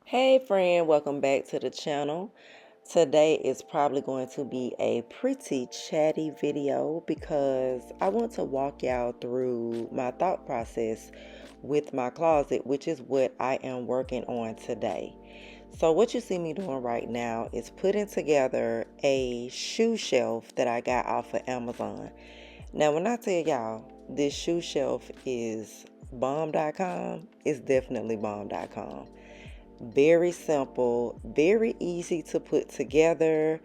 Hey friend, welcome back to the channel. Today is probably going to be a pretty chatty video because I want to walk y'all through my thought process with my closet, which is what I am working on today. So what you see me doing right now is putting together a shoe shelf that I got off of Amazon. Now when I tell y'all this shoe shelf is bomb.com, it's definitely bomb.com. Very simple, very easy to put together.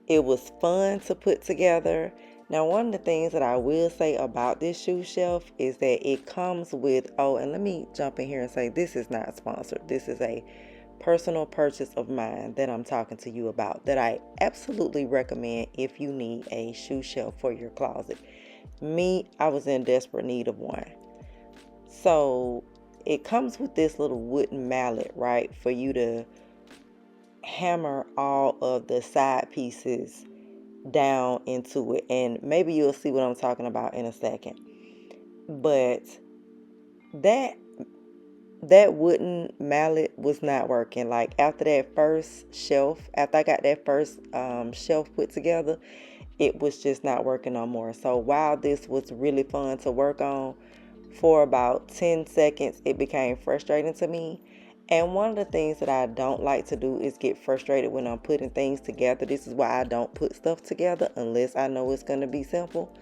It was fun to put together. Now, one of the things that I will say about this shoe shelf is that it comes with, and let me jump in here and say this is not sponsored. This is a personal purchase of mine that I'm talking to you about that I absolutely recommend if you need a shoe shelf for your closet. Me, I was in desperate need of one. So it comes with this little wooden mallet, right, for you to hammer all of the side pieces down into it. And maybe you'll see what I'm talking about in a second. But that wooden mallet was not working. Like after that first shelf, after I got that first shelf put together, it was just not working no more. So while this was really fun to work on, for about 10 seconds, it became frustrating to me. And one of the things that I don't like to do is get frustrated when I'm putting things together. This is why I don't put stuff together unless I know it's going to be simple.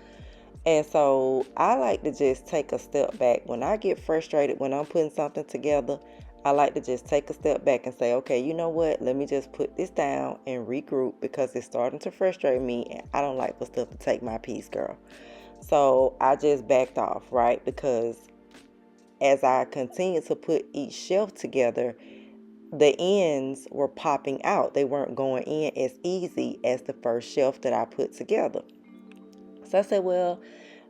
And so I like to just take a step back. When I get frustrated when I'm putting something together, I like to just take a step back and say, okay, you know what? Let me just put this down and regroup because it's starting to frustrate me and I don't like for stuff to take my peace, girl. So I just backed off, right? Because as I continued to put each shelf together, the ends were popping out. They weren't going in as easy as the first shelf that I put together. So I said, well,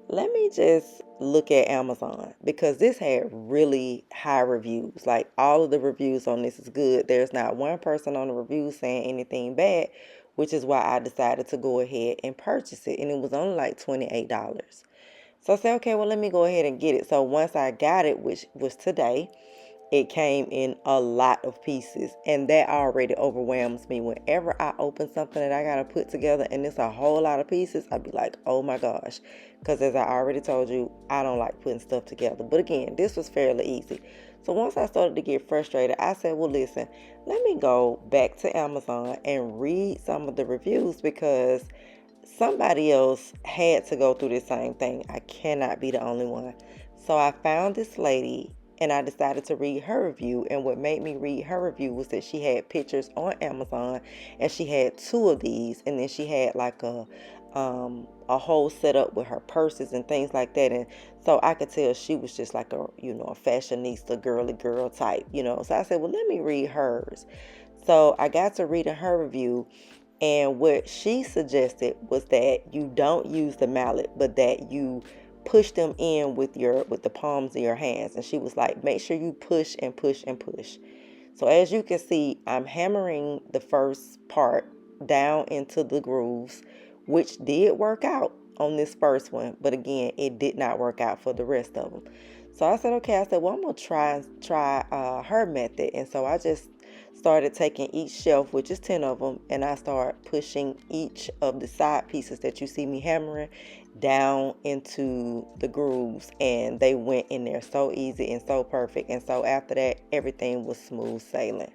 let me just look at Amazon because this had really high reviews. Like all of the reviews on this is good. There's not one person on the review saying anything bad, which is why I decided to go ahead and purchase it. And it was only like $28. So I said, okay, well, let me go ahead and get it. So once I got it, which was today, it came in a lot of pieces. And that already overwhelms me. Whenever I open something that I got to put together and it's a whole lot of pieces, I'd be like, oh my gosh. Because as I already told you, I don't like putting stuff together. But again, this was fairly easy. So once I started to get frustrated, I said, well, listen, let me go back to Amazon and read some of the reviews because somebody else had to go through the same thing. I cannot be the only one. So I found this lady and I decided to read her review. And what made me read her review was that she had pictures on Amazon and she had two of these. And then she had like a whole setup with her purses and things like that. And so I could tell she was just like a fashionista, girly girl type, So I said, well, let me read hers. So I got to reading her review. And what she suggested was that you don't use the mallet, but that you push them in with the palms of your hands. And she was like, make sure you push and push and push. So as you can see, I'm hammering the first part down into the grooves, which did work out on this first one. But again, it did not work out for the rest of them. So I said, okay, well, I'm going to try her method. And so I just started taking each shelf, which is 10 of them, and I start pushing each of the side pieces that you see me hammering down into the grooves, and they went in there so easy and so perfect. And so after that, everything was smooth sailing.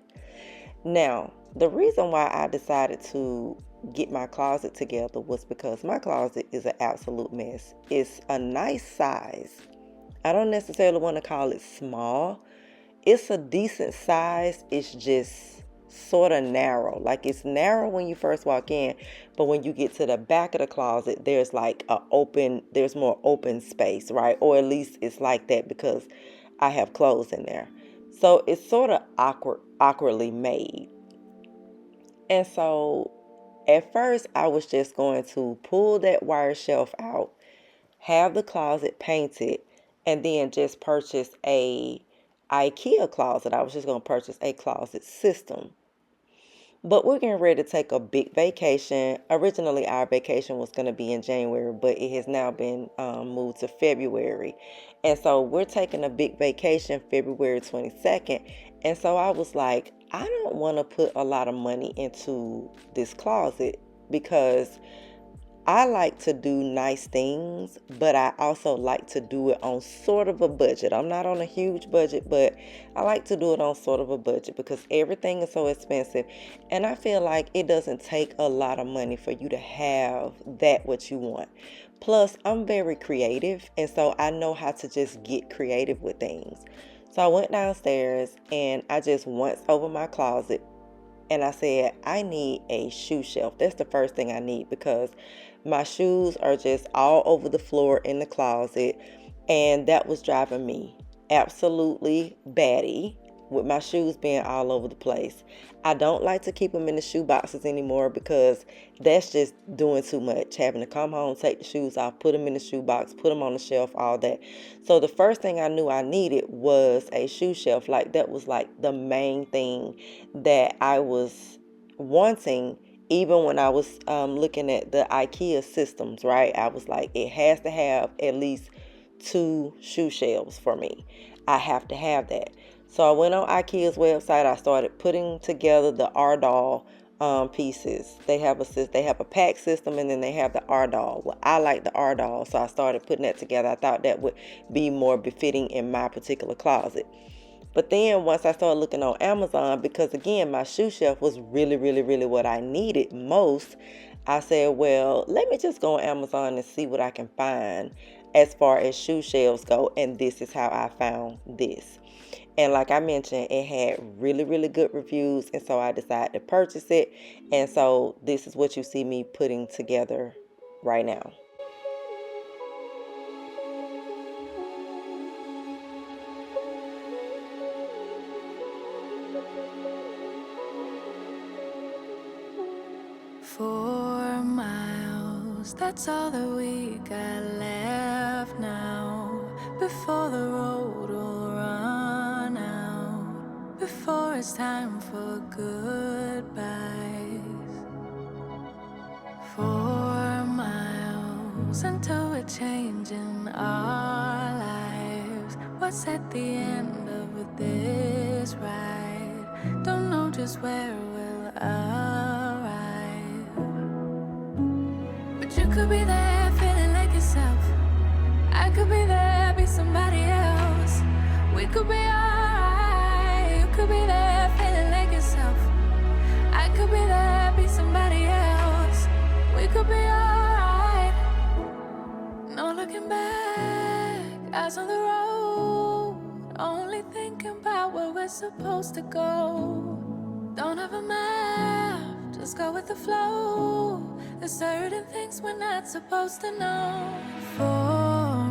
Now, the reason why I decided to get my closet together was because my closet is an absolute mess. It's a nice size. I don't necessarily want to call it small. It's a decent size. It's just sort of narrow. Like it's narrow when you first walk in, but when you get to the back of the closet, there's like there's more open space, right? Or at least it's like that because I have clothes in there. So it's sort of awkwardly made. And so at first I was just going to pull that wire shelf out, have the closet painted, and then just purchase a IKEA closet. I was just going to purchase a closet system. But we're getting ready to take a big vacation. Originally, our vacation was going to be in January, but it has now been moved to February. And so we're taking a big vacation February 22nd. And so I was like, I don't want to put a lot of money into this closet because I like to do nice things, but I also like to do it on sort of a budget. I'm not on a huge budget, but I like to do it on sort of a budget because everything is so expensive. And I feel like it doesn't take a lot of money for you to have that what you want. Plus, I'm very creative, and so I know how to just get creative with things. So I went downstairs and I just once over my closet and I said, I need a shoe shelf. That's the first thing I need because my shoes are just all over the floor in the closet. And that was driving me absolutely batty with my shoes being all over the place. I don't like to keep them in the shoe boxes anymore because that's just doing too much. Having to come home, take the shoes off, put them in the shoe box, put them on the shelf, all that. So the first thing I knew I needed was a shoe shelf. Like that was like the main thing that I was wanting. Even when I was looking at the IKEA systems, right? I was like, it has to have at least 2 shoe shelves for me. I have to have that. So I went on IKEA's website. I started putting together the R-Doll pieces. They have a pack system, and then they have the R-Doll. Well, I like the R-Doll, so I started putting that together. I thought that would be more befitting in my particular closet. But then once I started looking on Amazon, because again, my shoe shelf was really, really, really what I needed most, I said, well, let me just go on Amazon and see what I can find as far as shoe shelves go. And this is how I found this. And like I mentioned, it had really, really good reviews. And so I decided to purchase it. And so this is what you see me putting together right now. That's all that we got left now. Before the road will run out. Before it's time for goodbyes. 4 miles until we're changing our lives. What's at the end of this ride? Don't know just where we'll arrive. But you could be there feeling like yourself. I could be there, be somebody else. We could be alright. You could be there feeling like yourself. I could be there, be somebody else. We could be alright. No looking back, eyes on the road. Only thinking about where we're supposed to go. Don't have a map, just go with the flow. There's certain things we're not supposed to know. 4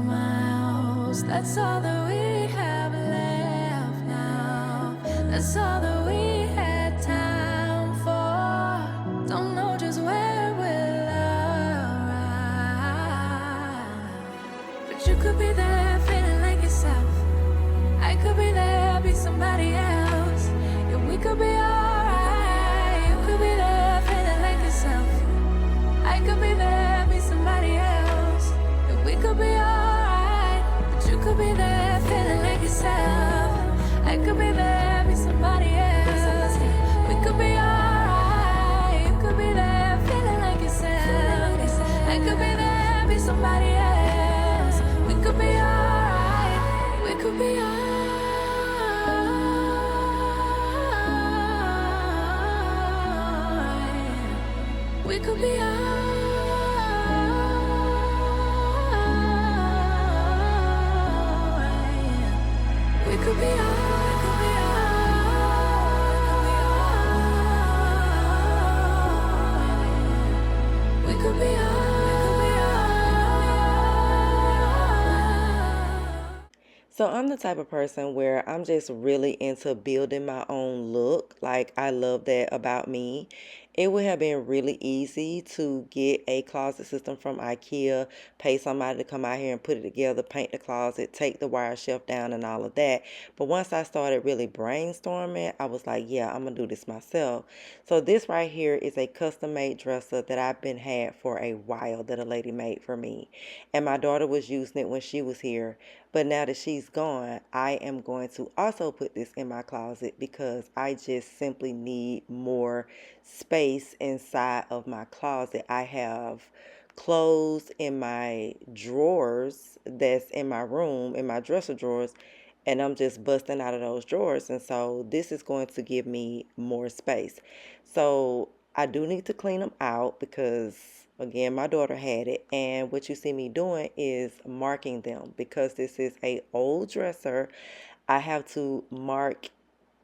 miles, that's all that we have left now. That's all that we had time for. Don't know just where we'll arrive. But you could be there feeling like yourself. I could be there, be somebody else. Yeah, we could be alright. You could be there feeling like yourself. I could be there, be somebody else. Yeah, we could be alright. But you could be there feeling like yourself. I could be there, be somebody else. We could be alright. You could be there feeling like yourself. I could be there, be somebody else. We could be alright. We could be alright. We could be alright. We could be alright. We could be alright. So I'm the type of person where I'm just really into building my own look. Like I love that about me. It would have been really easy to get a closet system from IKEA, pay somebody to come out here and put it together, paint the closet, take the wire shelf down and all of that. But once I started really brainstorming, I was like, yeah, I'm gonna do this myself. So this right here is a custom made dresser that I've been had for a while that a lady made for me. And my daughter was using it when she was here. But now that she's gone, I am going to also put this in my closet because I just simply need more space inside of my closet. I have clothes in my drawers that's in my room, in my dresser drawers, and I'm just busting out of those drawers. And so this is going to give me more space. So I do need to clean them out because, again, my daughter had it. And what you see me doing is marking them because this is a old dresser. I have to mark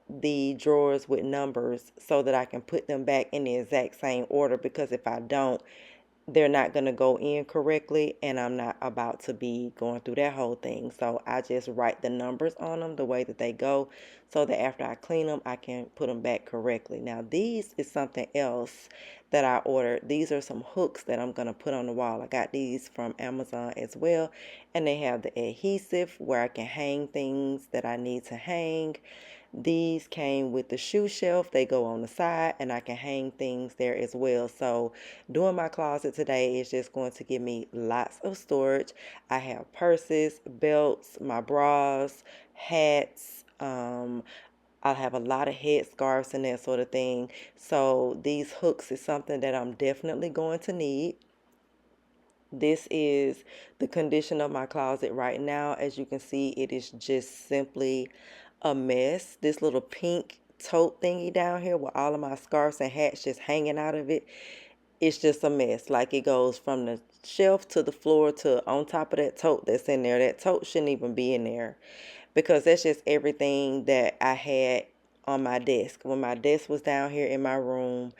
the drawers with numbers so that I can put them back in the exact same order, because if I don't, they're not going to go in correctly, and I'm not about to be going through that whole thing. So I just write the numbers on them the way that they go so that after I clean them, I can put them back correctly. Now, these is something else that I ordered. These are some hooks that I'm going to put on the wall. I got these from Amazon as well, and they have the adhesive where I can hang things that I need to hang. These came with the shoe shelf. They go on the side and I can hang things there as well. So doing my closet today is just going to give me lots of storage. I have purses, belts, my bras, hats. I have a lot of head scarves and that sort of thing. So these hooks is something that I'm definitely going to need. This is the condition of my closet right now. As you can see, it is just simply a mess. This little pink tote thingy down here with all of my scarves and hats just hanging out of it, it's just a mess. Like, it goes from the shelf to the floor to on top of that tote that's in there. That tote shouldn't even be in there because that's just everything that I had on my desk. When my desk was down here in my room,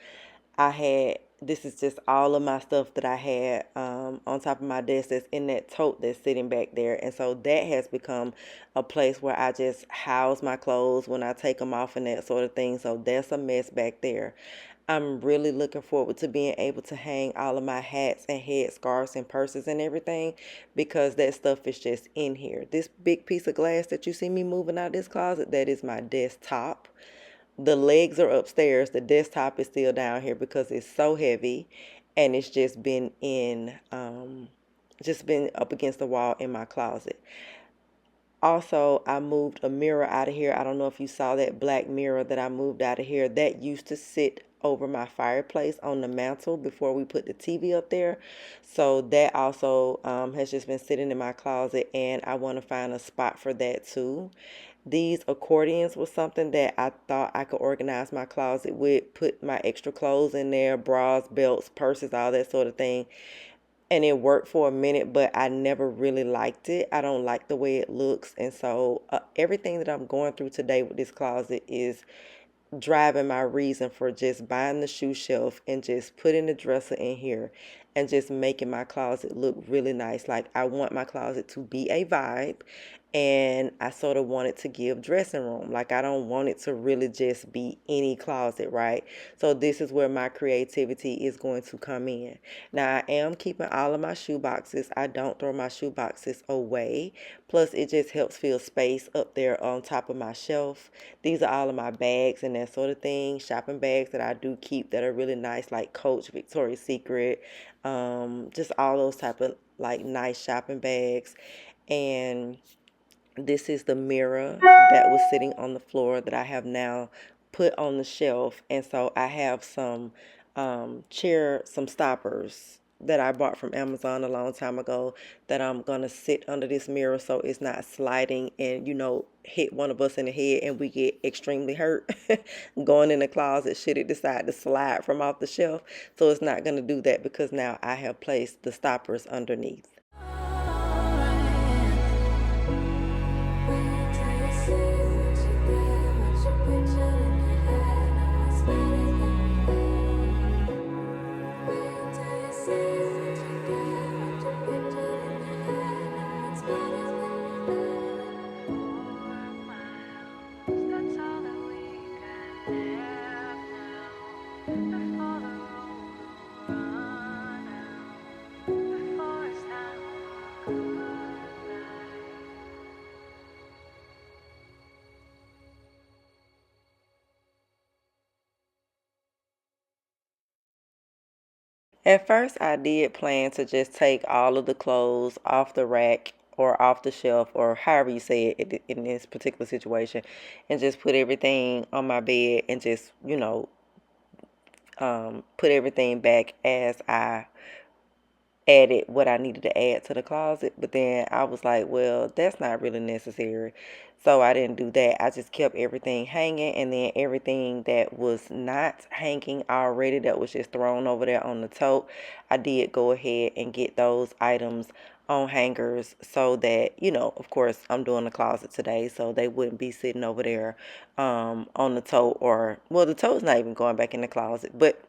this is just all of my stuff that I had on top of my desk that's in that tote that's sitting back there. And so that has become a place where I just house my clothes when I take them off and that sort of thing. So that's a mess back there. I'm really looking forward to being able to hang all of my hats and head scarves and purses and everything, because that stuff is just in here. This big piece of glass that you see me moving out of this closet, that is my desktop. The legs are upstairs. The desktop is still down here because it's so heavy, and it's just been up against the wall in my closet. Also, I moved a mirror out of here. I don't know if you saw that black mirror that I moved out of here. That used to sit over my fireplace on the mantle before we put the TV up there. So that also has just been sitting in my closet, and I want to find a spot for that too. These accordions was something that I thought I could organize my closet with, put my extra clothes in there, bras, belts, purses, all that sort of thing. And it worked for a minute, but I never really liked it. I don't like the way it looks. And so everything that I'm going through today with this closet is driving my reason for just buying the shoe shelf and just putting the dresser in here and just making my closet look really nice. Like, I want my closet to be a vibe, and I sort of want it to give dressing room. Like, I don't want it to really just be any closet, right? So this is where my creativity is going to come in. Now, I am keeping all of my shoe boxes. I don't throw my shoe boxes away. Plus, it just helps fill space up there on top of my shelf. These are all of my bags and that sort of thing. Shopping bags that I do keep that are really nice, like Coach, Victoria's Secret, just all those type of like nice shopping bags. And this is the mirror that was sitting on the floor that I have now put on the shelf. And so I have some some stoppers that I bought from Amazon a long time ago that I'm going to sit under this mirror so it's not sliding and, hit one of us in the head and we get extremely hurt going in the closet should it decide to slide from off the shelf. So it's not going to do that because now I have placed the stoppers underneath. At first, I did plan to just take all of the clothes off the rack or off the shelf or however you say it in this particular situation, and just put everything on my bed and just, put everything back as I added what I needed to add to the closet. But then I was like, well, that's not really necessary. So I didn't do that. I just kept everything hanging, and then everything that was not hanging already, that was just thrown over there on the tote, I did go ahead and get those items on hangers so that, of course, I'm doing the closet today, so they wouldn't be sitting over there on the tote, or, well, the tote's not even going back in the closet, but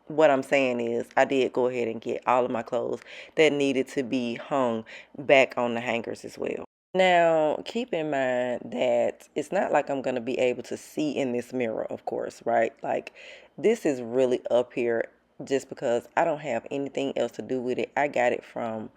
what I'm saying is I did go ahead and get all of my clothes that needed to be hung back on the hangers as well. Now, keep in mind that it's not like I'm going to be able to see in this mirror, of course, right? Like, this is really up here just because I don't have anything else to do with it. I got it from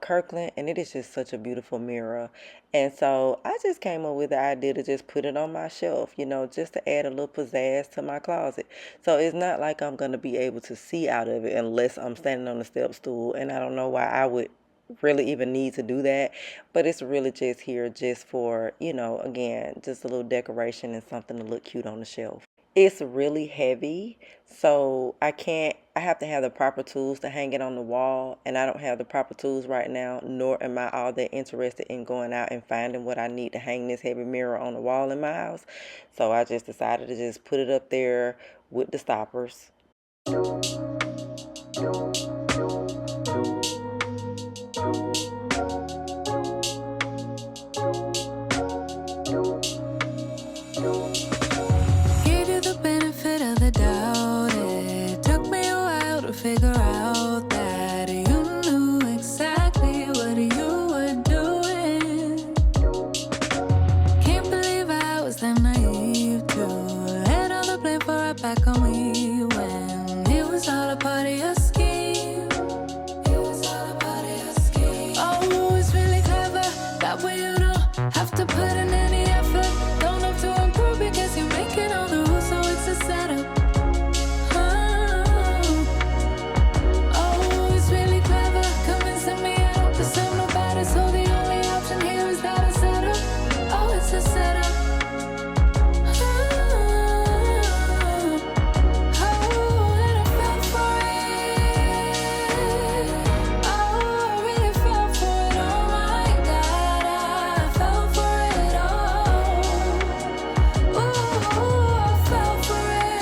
Kirkland, and it is just such a beautiful mirror. And so I just came up with the idea to just put it on my shelf, just to add a little pizzazz to my closet. So it's not like I'm going to be able to see out of it unless I'm standing on a step stool, and I don't know why I would really even need to do that, but it's really just here just for, again, just a little decoration and something to look cute on the shelf. It's really heavy, so I have to have the proper tools to hang it on the wall, and I don't have the proper tools right now, nor am I all that interested in going out and finding what I need to hang this heavy mirror on the wall in my house. So I just decided to just put it up there with the stoppers. Gave you the benefit of the doubt. It took me a while to figure out that you knew exactly what you were doing. Can't believe I was that naive to let all the blame for it back on me when it was all a part of your scheme. It was all a part of your scheme. Oh, it's really clever. That way you don't have to put in any effort. Don't have to improve because you're making all the rules, so it's a setup. Oh, it's really clever. Convincing me I don't deserve no better, so the only option here is that I settle. Oh, it's a setup. Oh, and I fell for it. Oh, I really fell for it. Oh my God, I fell for it. Oh, ooh, I fell for it.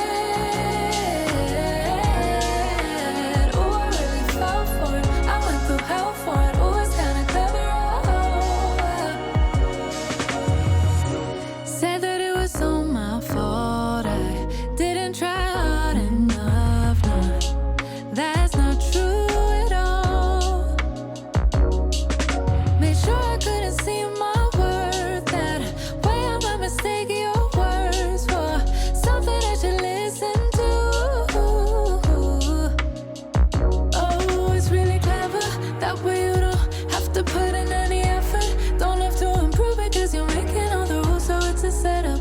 Ooh, I really fell for it. I went through hell for it. Ooh, it's kinda clever. Oh, said that it was all my fault. I didn't try hard enough. No, that's not true at all. Made sure I couldn't see my worth. That way I might mistake your words for something I should listen to. Oh, it's really clever. That way you don't have to put in any effort. Don't have to improve because you're making all the rules, so it's a setup.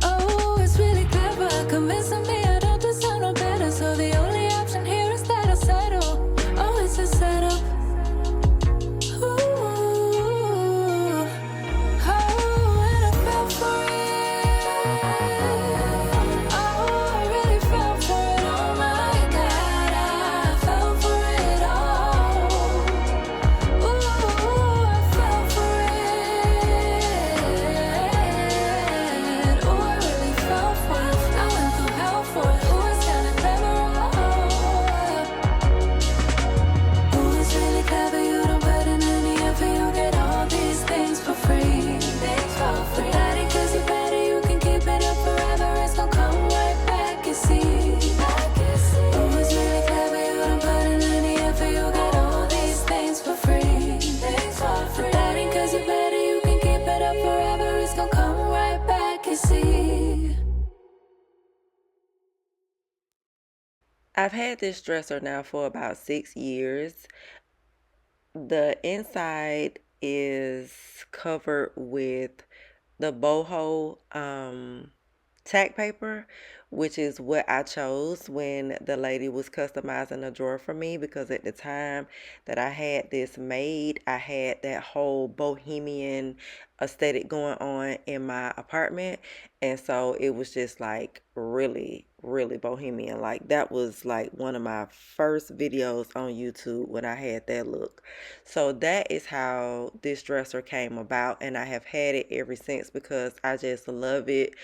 Oh, it's really clever. Convincing me I don't deserve no better, so the only option here is that I settle. Oh, it's a setup. Ooh, oh, and I fell for it. Oh, I really fell for it. Oh my God, I fell for it. Oh, ooh, I fell for it. Ooh, I really fell for it. I went through hell for it. Ooh, it's kinda clever. Ooh, it's really clever. You don't put in any effort. You get all these things for free. Things for free. Daddy, 'cause you better. You can keep it up forever. It's gonna come right back, you see. Ooh, it's really clever. You don't put in any effort. You get all these things for free. Things for free. Daddy, 'cause you better. You can keep it up forever. It's gonna come right back, you see. I've had this dresser now for about 6 years. The inside is covered with the boho tack paper, which is what I chose when the lady was customizing a drawer for me, because at the time that I had this made, I had that whole bohemian aesthetic going on in my apartment. And so it was just like really, really bohemian. Like that was like one of my first videos on YouTube when I had that look. So that is how this dresser came about, and I have had it ever since because I just love it.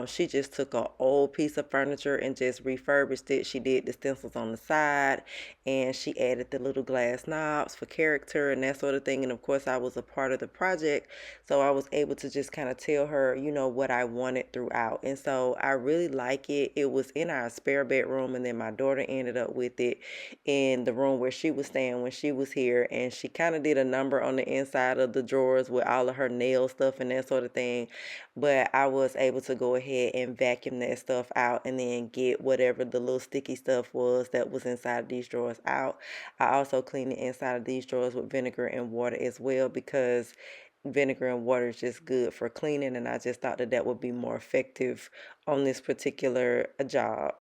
She just took an old piece of furniture and just refurbished it. She did the stencils on the side, and she added the little glass knobs for character and that sort of thing. And of course, I was a part of the project, so I was able to just kind of tell her, what I wanted throughout. And so I really like it. It was in our spare bedroom, and then my daughter ended up with it in the room where she was staying when she was here. And she kind of did a number on the inside of the drawers with all of her nail stuff and that sort of thing. But I was able to go ahead and vacuum that stuff out and then get whatever the little sticky stuff was that was inside of these drawers out. I also cleaned the inside of these drawers with vinegar and water as well, because vinegar and water is just good for cleaning, and I just thought that that would be more effective on this particular job.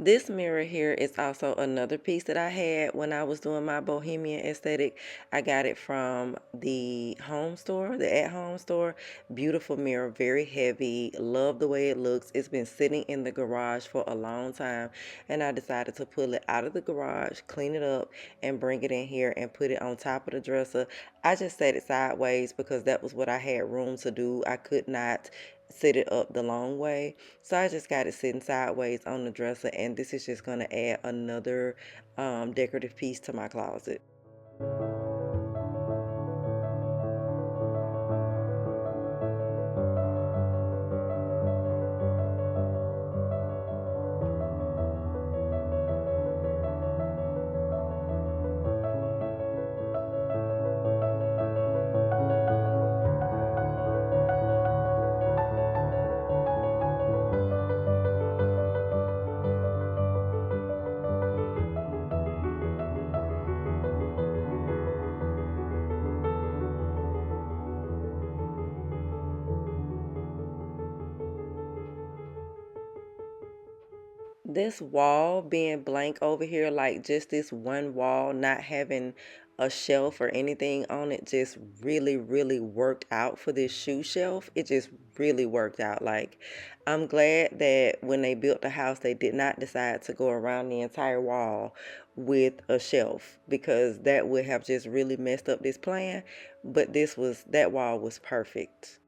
This mirror here is also another piece that I had when I was doing my bohemian aesthetic. I got it from the home store, the at-home store. Beautiful mirror, very heavy. Love the way it looks. It's been sitting in the garage for a long time, and I decided to pull it out of the garage, clean it up, and bring it in here and put it on top of the dresser. I just set it sideways because that was what I had room to do. I could not sit it up the long way. So I just got it sitting sideways on the dresser, and this is just going to add another decorative piece to my closet. This wall being blank over here, like just this one wall, not having a shelf or anything on it, just really, really worked out for this shoe shelf. It just really worked out. Like, I'm glad that when they built the house, they did not decide to go around the entire wall with a shelf, because that would have just really messed up this plan. But that wall was perfect.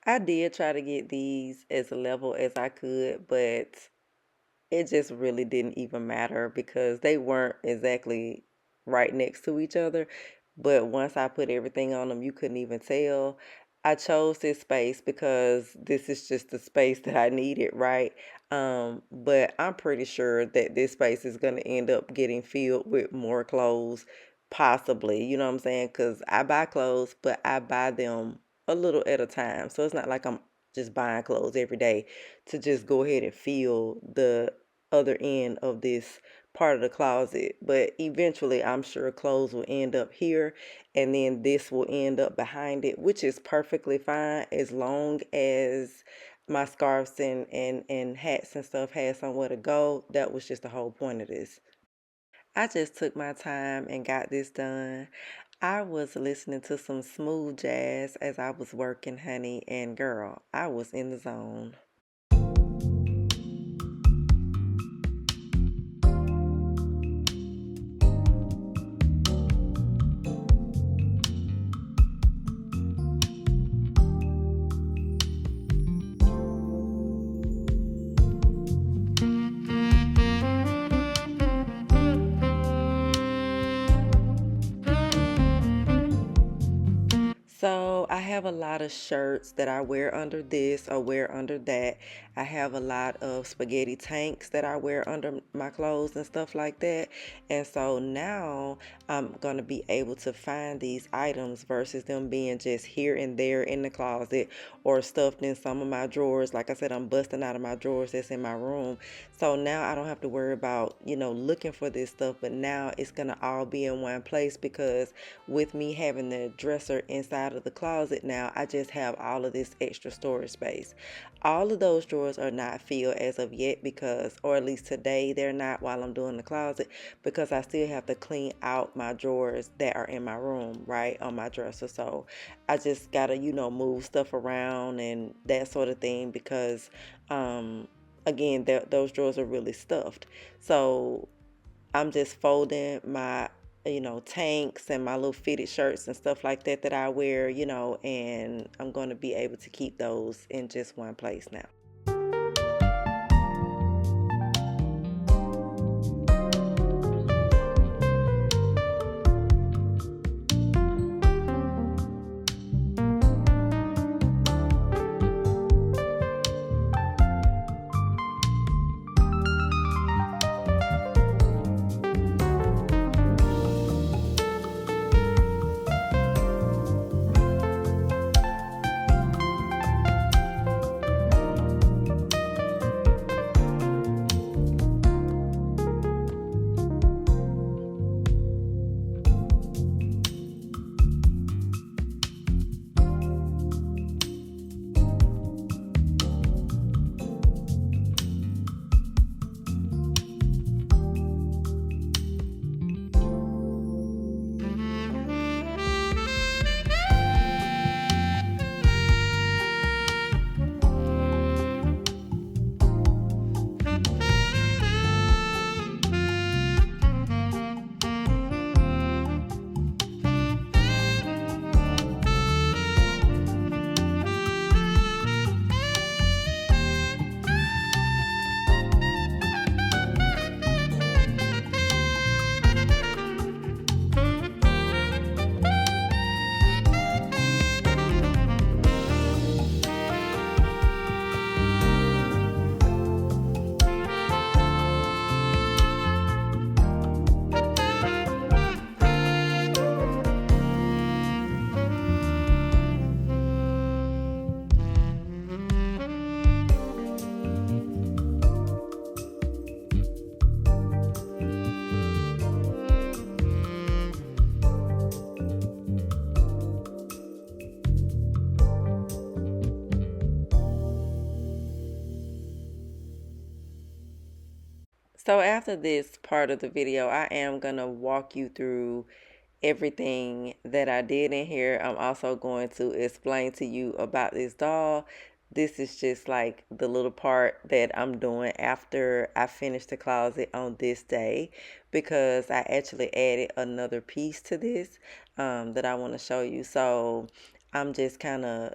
I did try to get these as level as I could, but it just really didn't even matter because they weren't exactly right next to each other. But once I put everything on them, you couldn't even tell. I chose this space because this is just the space that I needed, right? But I'm pretty sure that this space is going to end up getting filled with more clothes, possibly. You know what I'm saying? Because I buy clothes, but I buy them a little at a time. So it's not like I'm just buying clothes every day to just go ahead and fill the other end of this part of the closet. But eventually, I'm sure clothes will end up here and then this will end up behind it, which is perfectly fine as long as my scarves and hats and stuff had somewhere to go. That was just the whole point of this. I just took my time and got this done. I was listening to some smooth jazz as I was working, honey, and girl, I was in the zone. So I have a lot of shirts that I wear under this or wear under that. I have a lot of spaghetti tanks that I wear under my clothes and stuff like that. And so now I'm going to be able to find these items versus them being just here and there in the closet or stuffed in some of my drawers. Like I said, I'm busting out of my drawers that's in my room. So now I don't have to worry about, looking for this stuff, but now it's going to all be in one place because with me having the dresser inside of the closet now, I just have all of this extra storage space. All of those drawers are not filled as of yet because, or at least today, they're not while I'm doing the closet because I still have to clean out my drawers that are in my room, right, on my dresser. So I just gotta, move stuff around and that sort of thing because, again, those drawers are really stuffed. So I'm just folding my, tanks and my little fitted shirts and stuff like that that I wear, and I'm going to be able to keep those in just one place now. So after this part of the video, I am going to walk you through everything that I did in here. I'm also going to explain to you about this doll. This is just like the little part that I'm doing after I finish the closet on this day because I actually added another piece to this that I want to show you. So I'm just kind of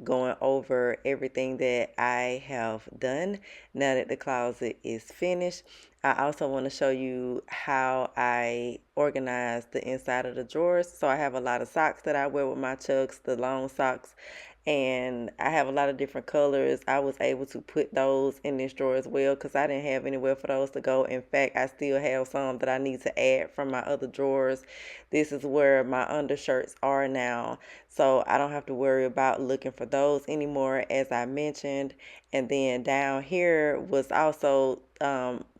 going over everything that I have done now that the closet is finished. I also want to show you how I organize the inside of the drawers. So I have a lot of socks that I wear with my chucks, the long socks, and I have a lot of different colors. I was able to put those in this drawer as well because I didn't have anywhere for those to go. In fact, I still have some that I need to add from my other drawers. This is where my undershirts are now, so I don't have to worry about looking for those anymore, as I mentioned. And then down here was also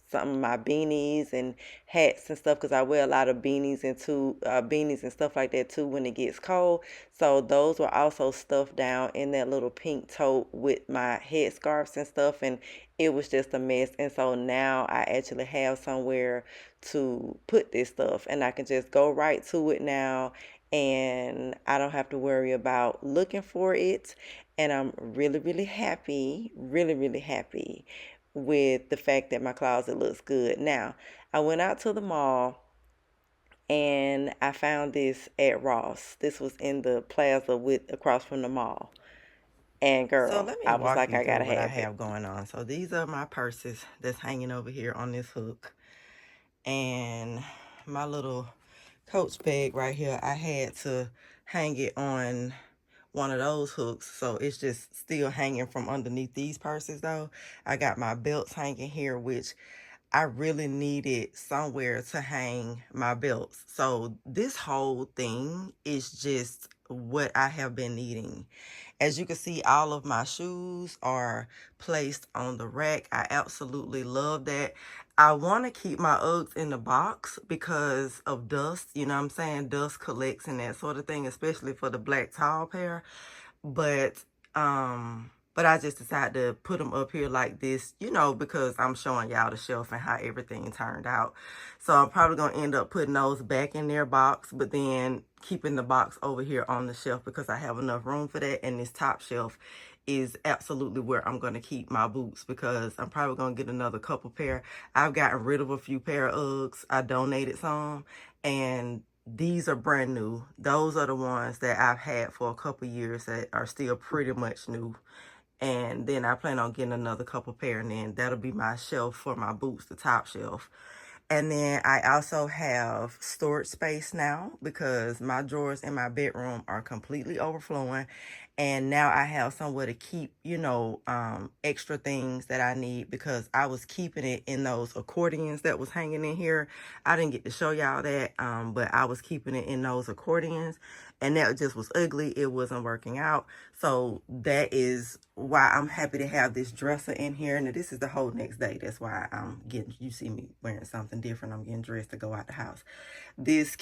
some of my beanies and hats and stuff because I wear a lot of beanies and stuff like that too when it gets cold. So those were also stuffed down in that little pink tote with my headscarves and stuff, and it was just a mess. And so now I actually have somewhere to put this stuff, and I can just go right to it now, and I don't have to worry about looking for it. And I'm really, really happy with the fact that my closet looks good. Now, I went out to the mall and I found this at Ross. This was in the plaza with across from the mall. And So girl, let me I was walk like, you I through gotta what I have it. have going on. So these are my purses that's hanging over here on this hook. And my little Coach bag right here, I had to hang it on one of those hooks, so it's just still hanging from underneath these purses though. I got my belts hanging here, which I really needed somewhere to hang my belts. So this whole thing is just what I have been needing. As you can see, all of my shoes are placed on the rack. I absolutely love that. I want to keep my Uggs in the box because of dust. You know what I'm saying? Dust collects and that sort of thing, especially for the black tall pair. But I just decided to put them up here like this, you know, because I'm showing y'all the shelf and how everything turned out. So I'm probably going to end up putting those back in their box, but then keeping the box over here on the shelf because I have enough room for that. And this top shelf is absolutely where I'm going to keep my boots because I'm probably going to get another couple pair. I've gotten rid of a few pair of Uggs. I donated some, and these are brand new. Those are the ones that I've had for a couple years that are still pretty much new. And then I plan on getting another couple pair, and then that'll be my shelf for my boots, the top shelf. And then I also have storage space now because my drawers in my bedroom are completely overflowing. And now I have somewhere to keep, you know, extra things that I need because I was keeping it in those accordions that was hanging in here. I didn't get to show y'all that, but I was keeping it in those accordions. And that just was ugly. It wasn't working out. So that is why I'm happy to have this dresser in here. Now, this is the whole next day. That's why I'm getting, you see me wearing something different. I'm getting dressed to go out the house. This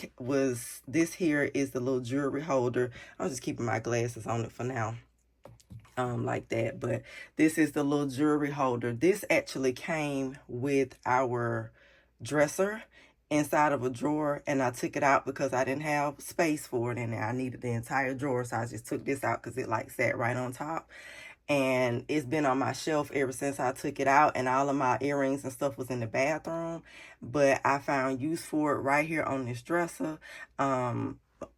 here is the little jewelry holder. I'm just keeping my glasses on it for now. Like that. But this is the little jewelry holder. This actually came with our dresser inside of a drawer, and I took it out because I didn't have space for it in there. I needed the entire drawer, so I just took this out because it like sat right on top. And it's been on my shelf ever since I took it out, and all of my earrings and stuff was in the bathroom, but I found use for it right here on this dresser.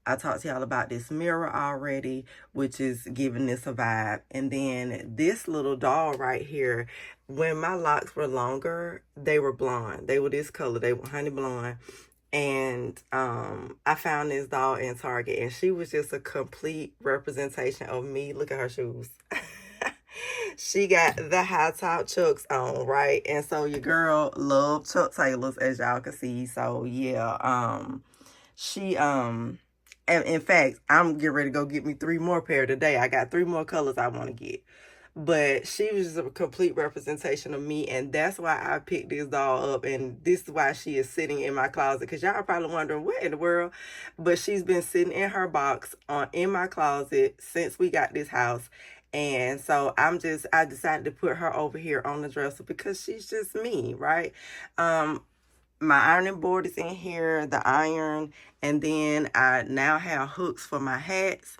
I talked to y'all about this mirror already, which is giving this a vibe. And then this little doll right here, when my locks were longer, they were blonde. They were this color. They were honey blonde. And I found this doll in Target, and she was just a complete representation of me. Look at her shoes. She got the high top chucks on, right? And so your girl loved Chuck Taylors, as y'all can see. So yeah, she and in fact, I'm getting ready to go get me 3 more pair today. I got 3 more colors I want to get. But she was just a complete representation of me, and that's why I picked this doll up, and this is why she is sitting in my closet, because y'all are probably wondering, what in the world? But she's been sitting in her box in my closet since we got this house. And so I decided to put her over here on the dresser because she's just me, right? My ironing board is in here, the iron, and then I now have hooks for my hats,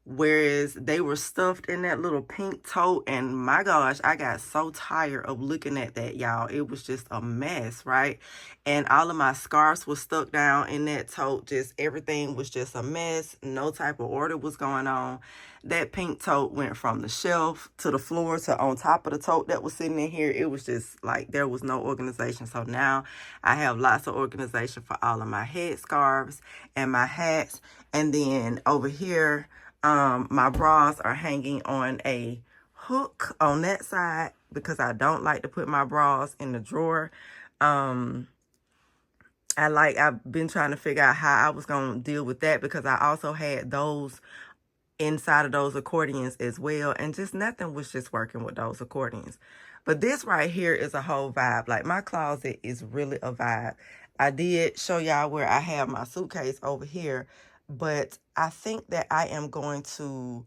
whereas they were stuffed in that little pink tote. And my gosh, I got so tired of looking at that, y'all. It was just a mess, right? And all of my scarves were stuck down in that tote. Just everything was just a mess. No type of order was going on. That pink tote went from the shelf to the floor to on top of the tote that was sitting in here. It was just like there was no organization. So now I have lots of organization for all of my head scarves and my hats. And then over here, my bras are hanging on a hook on that side because I don't like to put my bras in the drawer. I've been trying to figure out how I was going to deal with that because I also had those inside of those accordions as well, and just nothing was just working with those accordions. But this right here is a whole vibe. Like, my closet is really a vibe. I did show y'all where I have my suitcase over here, but I think that I am going to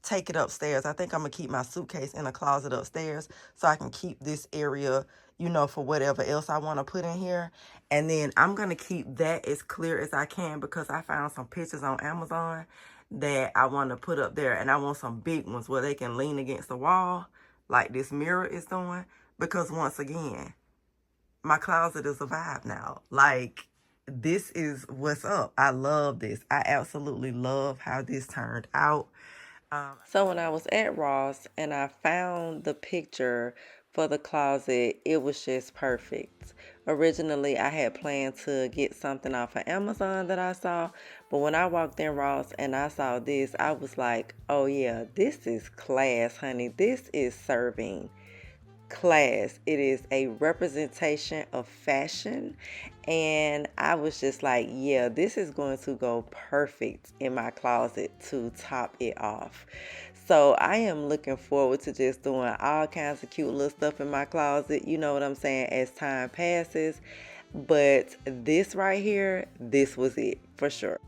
take it upstairs. I think I'm gonna keep my suitcase in a closet upstairs so I can keep this area, you know, for whatever else I want to put in here. And then I'm gonna keep that as clear as I can because I found some pictures on Amazon that I want to put up there, and I want some big ones where they can lean against the wall like this mirror is doing, because once again, my closet is a vibe now. Like, this is what's up. I love this. I absolutely love how this turned out. So when I was at Ross and I found the picture for the closet, it was just perfect. Originally, I had planned to get something off of Amazon that I saw, but when I walked in Ross and I saw this, I was like, oh yeah, this is class, honey. This is serving class. It is a representation of fashion, and I was just like, yeah, this is going to go perfect in my closet to top it off. So I am looking forward to just doing all kinds of cute little stuff in my closet, you know what I'm saying, as time passes. But this right here, this was it for sure.